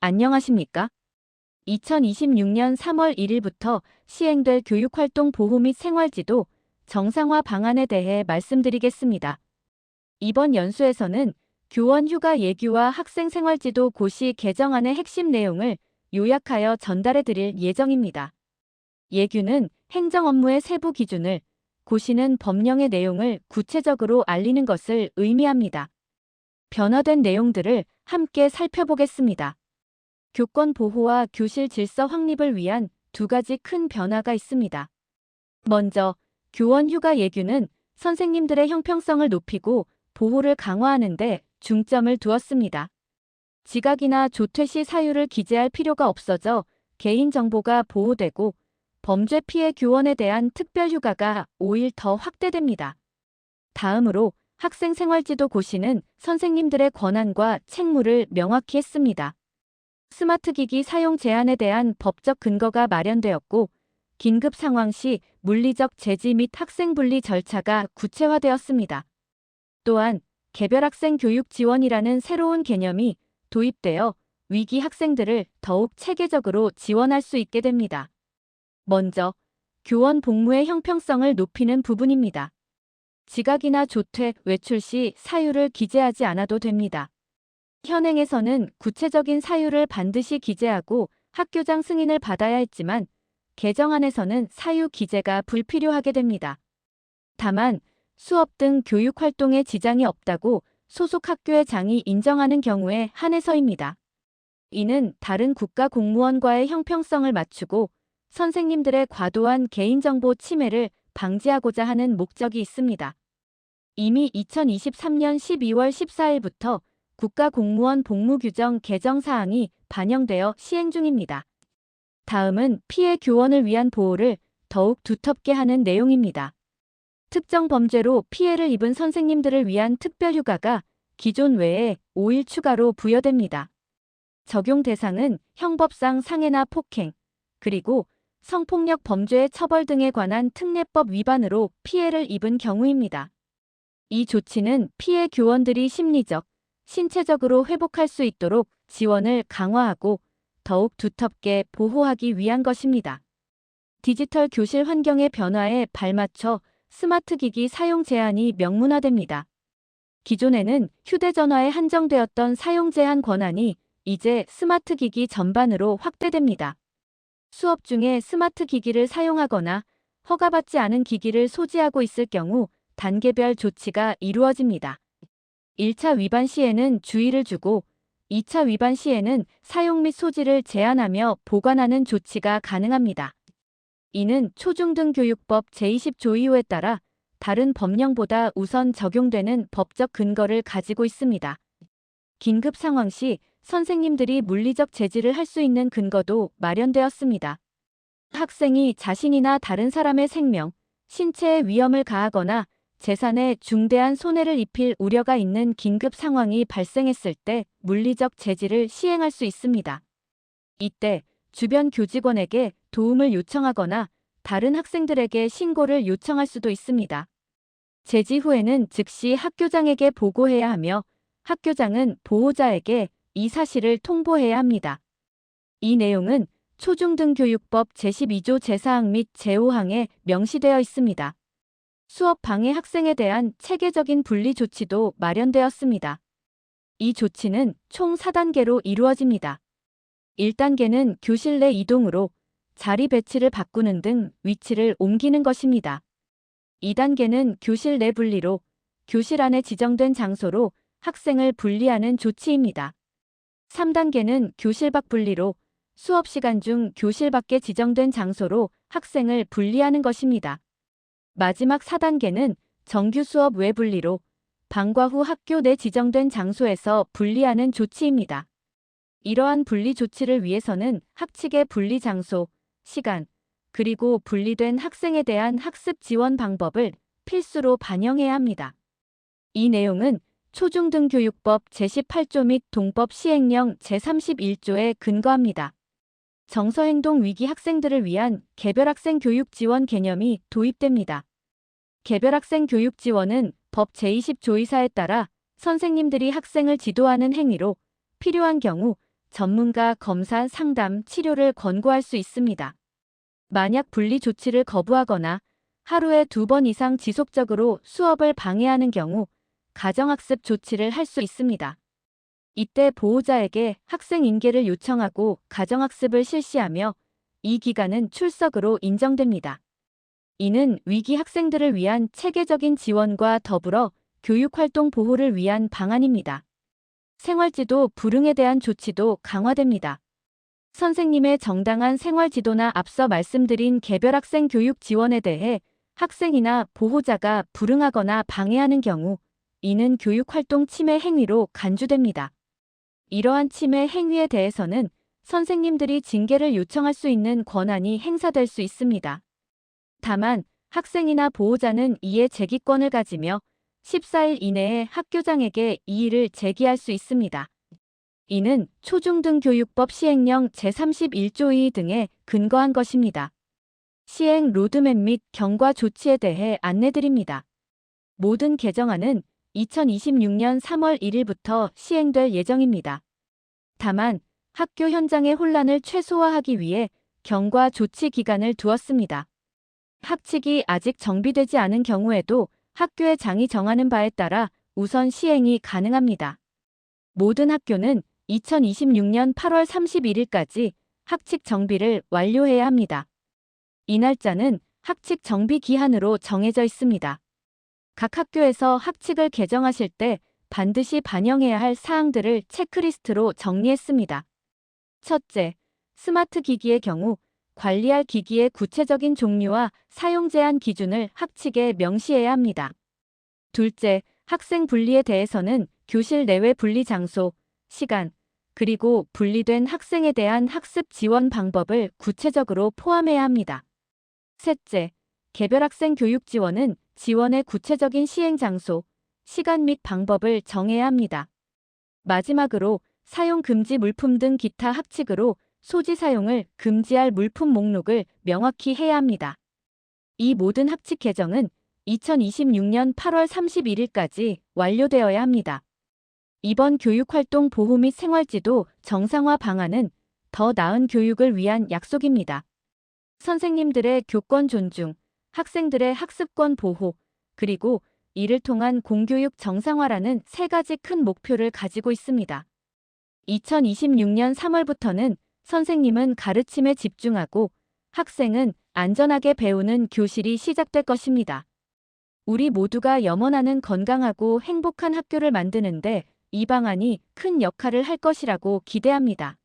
안녕하십니까? 2026년 3월 1일부터 시행될 교육활동 보호 및 생활지도 정상화 방안에 대해 말씀드리겠습니다. 이번 연수에서는 교원 휴가 예규와 학생 생활지도 고시 개정안의 핵심 내용을 요약하여 전달해 드릴 예정입니다. 예규는 행정 업무의 세부 기준을, 고시는 법령의 내용을 구체적으로 알리는 것을 의미합니다. 변화된 내용들을 함께 살펴보겠습니다. 교권 보호와 교실 질서 확립을 위한 두 가지 큰 변화가 있습니다. 먼저, 교원 휴가 예규는 선생님들의 형평성을 높이고 보호를 강화하는 데 중점을 두었습니다. 지각이나 조퇴 시 사유를 기재할 필요가 없어져 개인정보가 보호되고 범죄 피해 교원에 대한 특별 휴가가 5일 더 확대됩니다. 다음으로 학생 생활지도 고시는 선생님들의 권한과 책무를 명확히 했습니다. 스마트 기기 사용 제한에 대한 법적 근거가 마련되었고, 긴급 상황 시 물리적 제지 및 학생 분리 절차가 구체화되었습니다. 또한 개별 학생 교육 지원이라는 새로운 개념이 도입되어 위기 학생들을 더욱 체계적으로 지원할 수 있게 됩니다. 먼저, 교원 복무의 형평성을 높이는 부분입니다. 지각이나 조퇴, 외출 시 사유를 기재하지 않아도 됩니다. 현행에서는 구체적인 사유를 반드시 기재하고 학교장 승인을 받아야 했지만 개정안에서는 사유 기재가 불필요하게 됩니다. 다만 수업 등 교육 활동에 지장이 없다고 소속 학교의 장이 인정하는 경우에 한해서입니다. 이는 다른 국가 공무원과의 형평성을 맞추고 선생님들의 과도한 개인정보 침해를 방지하고자 하는 목적이 있습니다. 이미 2023년 12월 14일부터 국가공무원 복무규정 개정 사항이 반영되어 시행 중입니다. 다음은 피해 교원을 위한 보호를 더욱 두텁게 하는 내용입니다. 특정 범죄로 피해를 입은 선생님들을 위한 특별휴가가 기존 외에 5일 추가로 부여됩니다. 적용 대상은 형법상 상해나 폭행, 그리고 성폭력 범죄의 처벌 등에 관한 특례법 위반으로 피해를 입은 경우입니다. 이 조치는 피해 교원들이 심리적, 신체적으로 회복할 수 있도록 지원을 강화하고 더욱 두텁게 보호하기 위한 것입니다. 디지털 교실 환경의 변화에 발맞춰 스마트 기기 사용 제한이 명문화됩니다. 기존에는 휴대전화에 한정되었던 사용 제한 권한이 이제 스마트 기기 전반으로 확대됩니다. 수업 중에 스마트 기기를 사용하거나 허가받지 않은 기기를 소지하고 있을 경우 단계별 조치가 이루어집니다. 1차 위반 시에는 주의를 주고 2차 위반 시에는 사용 및 소지를 제한하며 보관하는 조치가 가능합니다. 이는 초중등교육법 제20조 2호에 따라 다른 법령보다 우선 적용되는 법적 근거를 가지고 있습니다. 긴급 상황 시 선생님들이 물리적 제지를 할 수 있는 근거도 마련되었습니다. 학생이 자신이나 다른 사람의 생명, 신체에 위험을 가하거나 재산에 중대한 손해를 입힐 우려가 있는 긴급 상황이 발생했을 때 물리적 제지를 시행할 수 있습니다. 이때 주변 교직원에게 도움을 요청하거나 다른 학생들에게 신고를 요청할 수도 있습니다. 제지 후에는 즉시 학교장에게 보고해야 하며 학교장은 보호자에게 이 사실을 통보해야 합니다. 이 내용은 초중등교육법 제12조 제4항 및 제5항에 명시되어 있습니다. 수업 방해 학생에 대한 체계적인 분리 조치도 마련되었습니다. 이 조치는 총 4단계로 이루어집니다. 1단계는 교실 내 이동으로 자리 배치를 바꾸는 등 위치를 옮기는 것입니다. 2단계는 교실 내 분리로 교실 안에 지정된 장소로 학생을 분리하는 조치입니다. 3단계는 교실 밖 분리로 수업 시간 중 교실 밖에 지정된 장소로 학생을 분리하는 것입니다. 마지막 4단계는 정규 수업 외 분리로 방과 후 학교 내 지정된 장소에서 분리하는 조치입니다. 이러한 분리 조치를 위해서는 학칙의 분리 장소, 시간, 그리고 분리된 학생에 대한 학습 지원 방법을 필수로 반영해야 합니다. 이 내용은 초중등교육법 제18조 및 동법 시행령 제31조에 근거합니다. 정서행동 위기 학생들을 위한 개별학생 교육 지원 개념이 도입됩니다. 개별학생 교육 지원은 법 제20조 2사에 따라 선생님들이 학생을 지도하는 행위로 필요한 경우 전문가 검사, 상담, 치료를 권고할 수 있습니다. 만약 분리 조치를 거부하거나 하루에 2번 이상 지속적으로 수업을 방해하는 경우 가정학습 조치를 할 수 있습니다. 이때 보호자에게 학생 인계를 요청하고 가정학습을 실시하며 이 기간은 출석으로 인정됩니다. 이는 위기 학생들을 위한 체계적인 지원과 더불어 교육활동 보호를 위한 방안입니다. 생활지도 불응에 대한 조치도 강화됩니다. 선생님의 정당한 생활지도나 앞서 말씀드린 개별학생 교육 지원에 대해 학생이나 보호자가 불응하거나 방해하는 경우 이는 교육활동 침해 행위로 간주됩니다. 이러한 침해 행위에 대해서는 선생님들이 징계를 요청할 수 있는 권한이 행사될 수 있습니다. 다만 학생이나 보호자는 이에 제기권을 가지며 14일 이내에 학교장에게 이의를 제기할 수 있습니다. 이는 초중등교육법 시행령 제31조 2 등에 근거한 것입니다. 시행 로드맵 및 경과 조치에 대해 안내드립니다. 모든 개정안은 2026년 3월 1일부터 시행될 예정입니다. 다만 학교 현장의 혼란을 최소화하기 위해 경과 조치 기간을 두었습니다. 학칙이 아직 정비되지 않은 경우에도 학교의 장이 정하는 바에 따라 우선 시행이 가능합니다. 모든 학교는 2026년 8월 31일까지 학칙 정비를 완료해야 합니다. 이 날짜는 학칙 정비 기한으로 정해져 있습니다. 각 학교에서 학칙을 개정하실 때 반드시 반영해야 할 사항들을 체크리스트로 정리했습니다. 첫째, 스마트 기기의 경우 관리할 기기의 구체적인 종류와 사용 제한 기준을 학칙에 명시해야 합니다. 둘째, 학생 분리에 대해서는 교실 내외 분리 장소, 시간, 그리고 분리된 학생에 대한 학습 지원 방법을 구체적으로 포함해야 합니다. 셋째, 개별학생 교육 지원은 지원의 구체적인 시행 장소, 시간 및 방법을 정해야 합니다. 마지막으로 사용 금지 물품 등 기타 학칙으로 소지 사용을 금지할 물품 목록을 명확히 해야 합니다. 이 모든 학칙 개정은 2026년 8월 31일까지 완료되어야 합니다. 이번 교육활동 보호 및 생활지도 정상화 방안은 더 나은 교육을 위한 약속입니다. 선생님들의 교권 존중, 학생들의 학습권 보호, 그리고 이를 통한 공교육 정상화라는 3가지 큰 목표를 가지고 있습니다. 2026년 3월부터는 선생님은 가르침에 집중하고 학생은 안전하게 배우는 교실이 시작될 것입니다. 우리 모두가 염원하는 건강하고 행복한 학교를 만드는데 이 방안이 큰 역할을 할 것이라고 기대합니다.